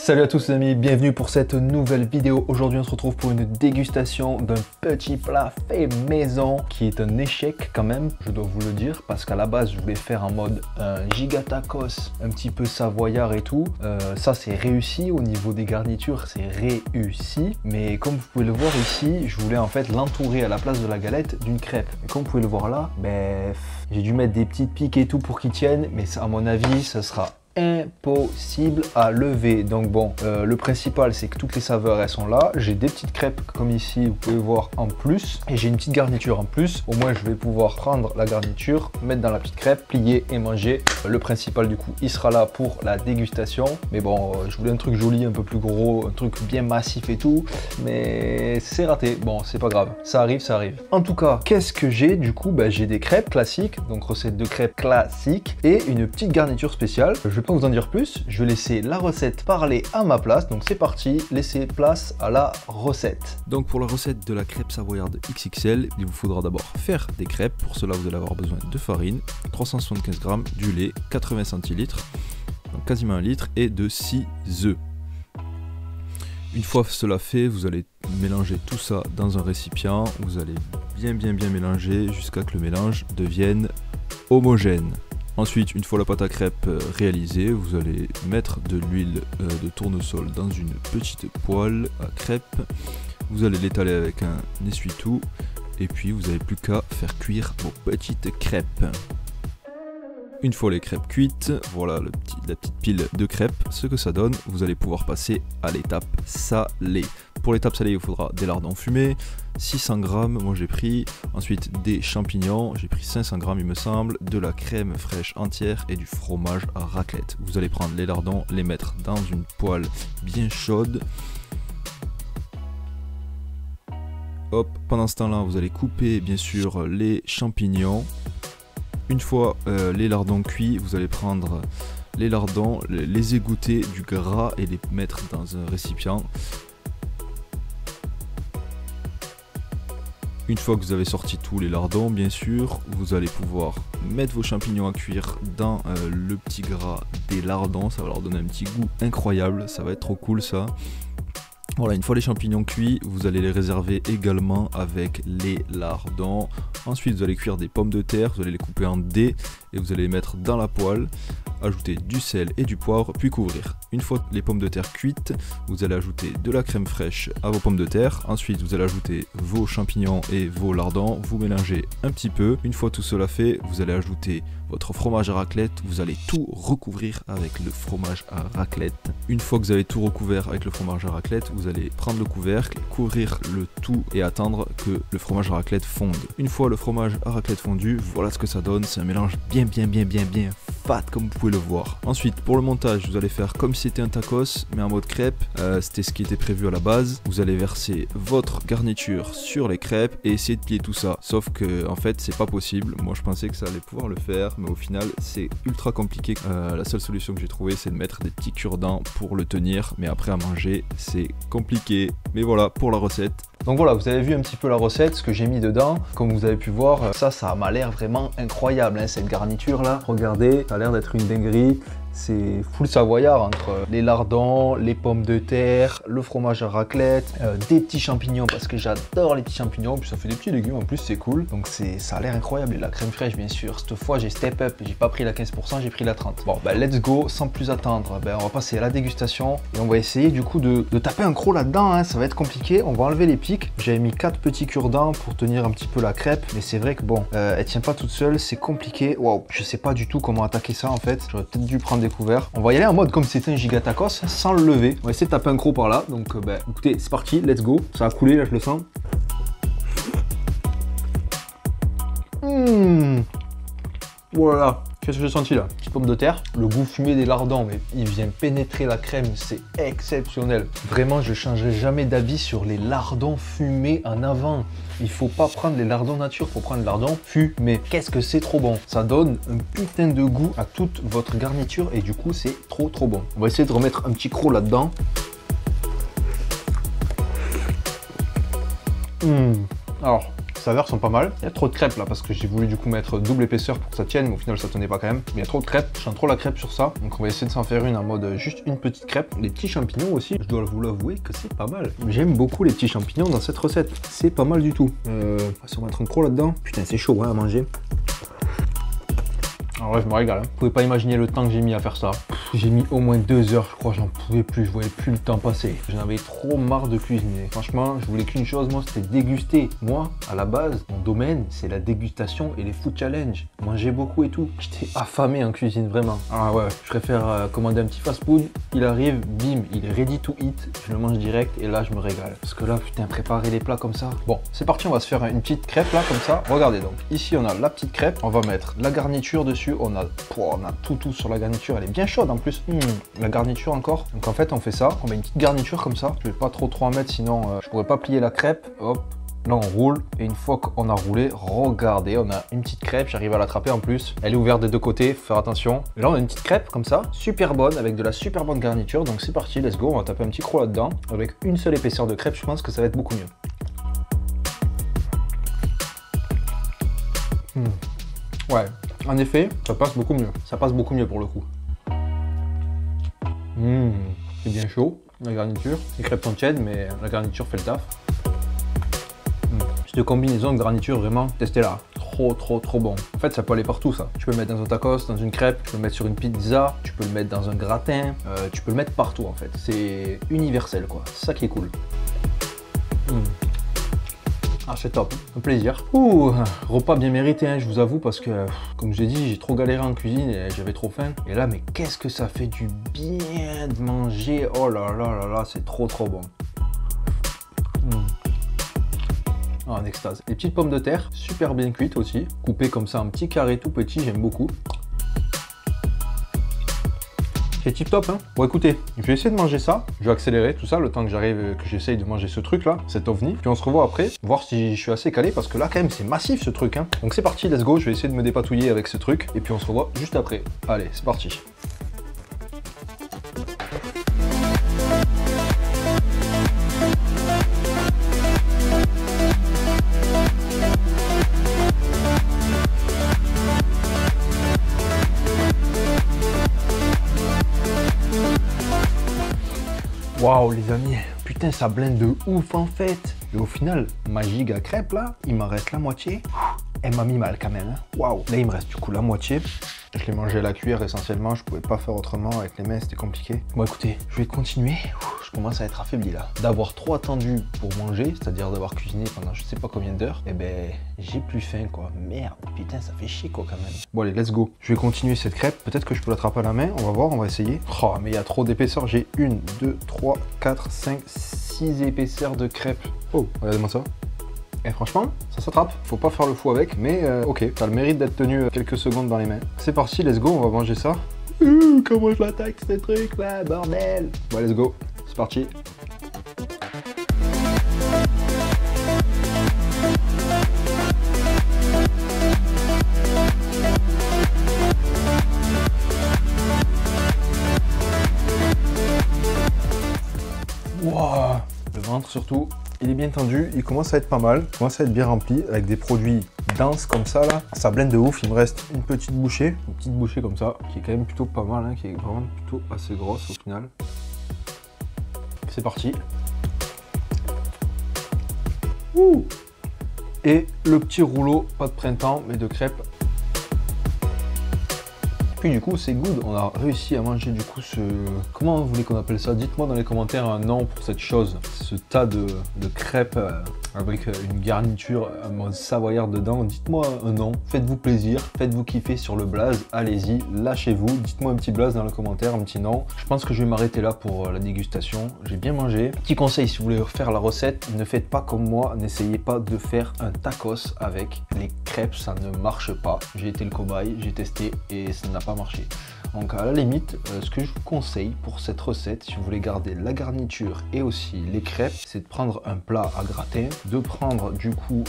Salut à tous les amis, bienvenue pour cette nouvelle vidéo. Aujourd'hui on se retrouve pour une dégustation d'un petit plat fait maison qui est un échec quand même, je dois vous le dire, parce qu'à la base je voulais faire en mode un giga tacos, un petit peu savoyard et tout. Ça c'est réussi, au niveau des garnitures c'est réussi, mais comme vous pouvez le voir ici, je voulais en fait l'entourer à la place de la galette d'une crêpe. Et comme vous pouvez le voir là, j'ai dû mettre des petites piques et tout pour qu'ils tiennent, mais à mon avis ça sera impossible à lever. Donc bon, le principal c'est que toutes les saveurs elles sont là. J'ai des petites crêpes comme ici, vous pouvez voir en plus, et j'ai une petite garniture en plus. Au moins je vais pouvoir prendre la garniture, mettre dans la petite crêpe, plier et manger. Le principal du coup il sera là pour la dégustation, mais bon je voulais un truc joli, un peu plus gros, un truc bien massif et tout, mais c'est raté. Bon c'est pas grave, ça arrive, ça arrive. En tout cas, qu'est-ce que j'ai du coup? J'ai des crêpes classiques, donc recette de crêpes classique, et une petite garniture spéciale. Je vais pas vous en dire plus, je vais laisser la recette parler à ma place. Donc c'est parti, laissez place à la recette. Donc pour la recette de la crêpe savoyarde XXL, il vous faudra d'abord faire des crêpes. Pour cela vous allez avoir besoin de farine, 375 g, du lait, 80 centilitres, donc quasiment 1 litre, et de 6 œufs. Une fois cela fait, vous allez mélanger tout ça dans un récipient. Vous allez bien mélanger jusqu'à ce que le mélange devienne homogène. Ensuite, une fois la pâte à crêpes réalisée, vous allez mettre de l'huile de tournesol dans une petite poêle à crêpes. Vous allez l'étaler avec un essuie-tout et puis vous n'avez plus qu'à faire cuire vos petites crêpes. Une fois les crêpes cuites, voilà la petite pile de crêpes, ce que ça donne, vous allez pouvoir passer à l'étape salée. Pour l'étape salée, il vous faudra des lardons fumés, 600 g, moi j'ai pris, ensuite des champignons, j'ai pris 500 g il me semble, de la crème fraîche entière et du fromage à raclette. Vous allez prendre les lardons, les mettre dans une poêle bien chaude. Hop, pendant ce temps-là, vous allez couper bien sûr les champignons. Une fois les lardons cuits, vous allez prendre les lardons, les égoutter du gras et les mettre dans un récipient. Une fois que vous avez sorti tous les lardons, bien sûr, vous allez pouvoir mettre vos champignons à cuire dans le petit gras des lardons. Ça va leur donner un petit goût incroyable, ça va être trop cool ça. Voilà, une fois les champignons cuits, vous allez les réserver également avec les lardons. Ensuite, vous allez cuire des pommes de terre, vous allez les couper en dés et vous allez les mettre dans la poêle. Ajouter du sel et du poivre, puis couvrir. Une fois les pommes de terre cuites, vous allez ajouter de la crème fraîche à vos pommes de terre. Ensuite, vous allez ajouter vos champignons et vos lardons. Vous mélangez un petit peu. Une fois tout cela fait, vous allez ajouter votre fromage à raclette. Vous allez tout recouvrir avec le fromage à raclette. Une fois que vous avez tout recouvert avec le fromage à raclette, vous allez prendre le couvercle, couvrir le tout et attendre que le fromage à raclette fonde. Une fois le fromage à raclette fondu, voilà ce que ça donne. C'est un mélange bien fat comme vous pouvez le voir. Ensuite, pour le montage, vous allez faire comme si c'était un tacos mais en mode crêpe. C'était ce qui était prévu à la base. Vous allez verser votre garniture sur les crêpes et essayer de plier tout ça. Sauf que en fait c'est pas possible. Moi je pensais que ça allait pouvoir le faire, mais au final c'est ultra compliqué. La seule solution que j'ai trouvée, c'est de mettre des petits cure-dents pour le tenir, mais après à manger c'est compliqué. Mais voilà pour la recette. Donc voilà, vous avez vu un petit peu la recette, ce que j'ai mis dedans. Comme vous avez pu voir, ça m'a l'air vraiment incroyable, hein, cette garniture là. Regardez, ça a l'air d'être une dinguerie. C'est full savoyard entre les lardons, les pommes de terre, le fromage à raclette, des petits champignons parce que j'adore les petits champignons. Puis ça fait des petits légumes en plus, c'est cool. Donc ça a l'air incroyable. Et la crème fraîche bien sûr. Cette fois j'ai step up, j'ai pas pris la 15%, j'ai pris la 30%. Bon let's go, sans plus attendre. On va passer à la dégustation et on va essayer du coup de taper un croc là-dedans, hein. Ça va être compliqué. On va enlever les pics. J'avais mis 4 petits cure-dents pour tenir un petit peu la crêpe. Mais c'est vrai que bon, elle tient pas toute seule, c'est compliqué. Waouh, je sais pas du tout comment attaquer ça en fait. J'aurais peut-être dû prendre découvert. On va y aller en mode comme si c'était un giga tacos sans le lever. On va essayer de taper un croc par là. Donc écoutez, c'est parti, let's go. Ça a coulé là, je le sens. Voilà, qu'est-ce que j'ai senti là? Petite pomme de terre, le goût fumé des lardons, mais il vient pénétrer la crème, c'est exceptionnel. Vraiment, je changerai jamais d'avis sur les lardons fumés en avant. Il faut pas prendre les lardons nature, faut prendre les lardons fumés. Qu'est-ce que c'est trop bon. Ça donne un putain de goût à toute votre garniture et du coup, c'est trop bon. On va essayer de remettre un petit croc là-dedans. Alors, saveurs sont pas mal. Il y a trop de crêpes là parce que j'ai voulu du coup mettre double épaisseur pour que ça tienne, mais au final ça tenait pas quand même. Mais il y a trop de crêpes, je sens trop la crêpe sur ça. Donc on va essayer de s'en faire une en mode juste une petite crêpe. Les petits champignons aussi, je dois vous l'avouer que c'est pas mal. J'aime beaucoup les petits champignons dans cette recette. C'est pas mal du tout. Si on va mettre un croc là-dedans, putain c'est chaud hein, à manger. Alors là, je me régale. Vous pouvez pas imaginer le temps que j'ai mis à faire ça. J'ai mis au moins 2 heures, je crois, j'en pouvais plus, je voyais plus le temps passer. J'en avais trop marre de cuisiner. Franchement, je voulais qu'une chose, moi, c'était déguster. Moi, à la base, mon domaine, c'est la dégustation et les food challenge. Manger beaucoup et tout. J'étais affamé en cuisine, vraiment. Ah ouais, je préfère commander un petit fast-food. Il arrive, bim, il est ready to eat. Je le mange direct et là, je me régale. Parce que là, putain, préparer les plats comme ça. Bon, c'est parti, on va se faire une petite crêpe là, comme ça. Regardez donc. Ici, on a la petite crêpe. On va mettre la garniture dessus. On a tout sur la garniture, elle est bien chaude en plus. La garniture encore. Donc en fait on fait ça, on met une petite garniture comme ça. Je vais pas trop en mettre sinon je pourrais pas plier la crêpe. Hop, là on roule et une fois qu'on a roulé, regardez, on a une petite crêpe, j'arrive à l'attraper en plus. Elle est ouverte des deux côtés, faut faire attention. Et là on a une petite crêpe comme ça, super bonne avec de la super bonne garniture. Donc c'est parti, let's go, on va taper un petit croc là-dedans. Avec une seule épaisseur de crêpe, je pense que ça va être beaucoup mieux. Ouais, en effet, ça passe beaucoup mieux. Ça passe beaucoup mieux pour le coup. C'est bien chaud, la garniture. Les crêpes sont tièdes, mais la garniture fait le taf. Cette combinaison de garniture, vraiment, testez-la. Trop bon. En fait, ça peut aller partout, ça. Tu peux le mettre dans un tacos, dans une crêpe, tu peux le mettre sur une pizza, tu peux le mettre dans un gratin, tu peux le mettre partout, en fait. C'est universel, quoi. C'est ça qui est cool. Ah, c'est top, un plaisir. Ouh, repas bien mérité, hein, je vous avoue, parce que, comme j'ai dit, j'ai trop galéré en cuisine et j'avais trop faim. Et là, mais qu'est-ce que ça fait du bien de manger. Oh là là, c'est trop bon. Ah, en extase. Les petites pommes de terre, super bien cuites aussi. Coupées comme ça en petits carrés tout petits, j'aime beaucoup. C'est tip top hein. Bon écoutez, je vais essayer de manger ça. Je vais accélérer tout ça le temps que j'arrive, que j'essaye de manger ce truc là, cet ovni. Puis on se revoit après, voir si je suis assez calé parce que là quand même c'est massif ce truc hein. Donc c'est parti, let's go, je vais essayer de me dépatouiller avec ce truc. Et puis on se revoit juste après. Allez, c'est parti. Waouh les amis, putain ça blende de ouf en fait. Et au final, ma giga crêpe là, il m'en reste la moitié. Elle m'a mis mal quand même. Waouh. Là il me reste du coup la moitié. Je l'ai mangé à la cuillère essentiellement, je pouvais pas faire autrement avec les mains, c'était compliqué. Bon écoutez, je vais continuer. Je commence à être affaibli là. D'avoir trop attendu pour manger, c'est-à-dire d'avoir cuisiné pendant je sais pas combien d'heures, et ben j'ai plus faim quoi. Merde, putain ça fait chier quoi quand même. Bon allez, let's go. Je vais continuer cette crêpe, peut-être que je peux l'attraper à la main, on va voir, on va essayer. Oh mais il y a trop d'épaisseur, j'ai 1, 2, 3, 4, 5, 6 épaisseurs de crêpes. Oh, regardez-moi ça. Et franchement, ça s'attrape. Faut pas faire le fou avec, mais ok, ça a le mérite d'être tenu quelques secondes dans les mains. C'est parti, let's go, on va manger ça. Comment je l'attaque ce truc là, bordel. Bon, let's go, c'est parti. Wow, le ventre surtout. Il est bien tendu, il commence à être pas mal, il commence à être bien rempli avec des produits denses comme ça là. Ça blende de ouf, il me reste une petite bouchée comme ça, qui est quand même plutôt pas mal, hein, qui est vraiment plutôt assez grosse au final. C'est parti. Ouh. Et le petit rouleau, pas de printemps, mais de crêpes. Puis du coup c'est good, on a réussi à manger du coup ce... Comment vous voulez qu'on appelle ça? Dites-moi dans les commentaires un nom pour cette chose. Ce tas de crêpes avec une garniture en mode savoyard dedans. Dites-moi un nom, faites-vous plaisir, faites-vous kiffer sur le blaze, allez-y, lâchez-vous. Dites-moi un petit blaze dans le commentaire, un petit nom. Je pense que je vais m'arrêter là pour la dégustation. J'ai bien mangé. Petit conseil, si vous voulez refaire la recette, ne faites pas comme moi, n'essayez pas de faire un tacos avec les crêpes, ça ne marche pas. J'ai été le cobaye, j'ai testé et ça n'a pas marché. Donc à la limite, ce que je vous conseille pour cette recette, si vous voulez garder la garniture et aussi les crêpes, c'est de prendre un plat à gratin, de prendre du coup,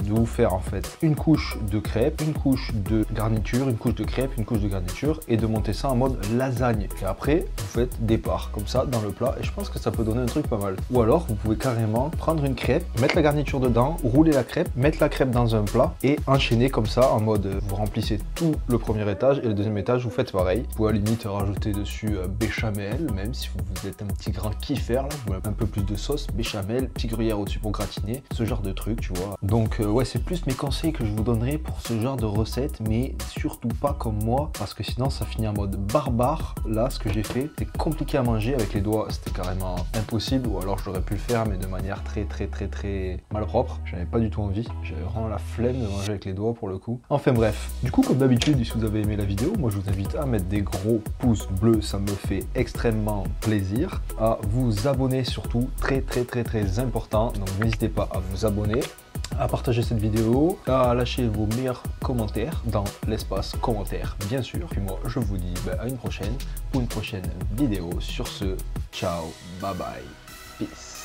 de vous faire en fait une couche de crêpes, une couche de garniture, une couche de crêpes, une couche de garniture et de monter ça en mode lasagne. Et après, vous faites des parts comme ça dans le plat et je pense que ça peut donner un truc pas mal. Ou alors, vous pouvez carrément prendre une crêpe, mettre la garniture dedans, rouler la crêpe, mettre la crêpe dans un plat et enchaîner comme ça en mode vous remplissez tout le premier étage et le deuxième étage, vous faites pareil. Vous pouvez à la limite rajouter dessus béchamel, même si vous êtes un petit grand kiffeur, là, vous voulez un peu plus de sauce, béchamel, petit gruyère au-dessus pour gratiner, ce genre de truc, tu vois. Donc ouais, c'est plus mes conseils que je vous donnerai pour ce genre de recette, mais surtout pas comme moi, parce que sinon ça finit en mode barbare. Là, ce que j'ai fait, c'est compliqué à manger avec les doigts, c'était carrément impossible, ou alors j'aurais pu le faire, mais de manière très malpropre. J'avais pas du tout envie, j'avais vraiment la flemme de manger avec les doigts pour le coup. Enfin bref, du coup comme d'habitude, si vous avez aimé la vidéo, moi je vous invite à mettre des gros pouces bleus, ça me fait extrêmement plaisir, à vous abonner surtout, très important, donc n'hésitez pas à vous abonner, à partager cette vidéo, à lâcher vos meilleurs commentaires dans l'espace commentaire bien sûr. Puis moi je vous dis à une prochaine pour une prochaine vidéo. Sur ce, ciao, bye bye, peace.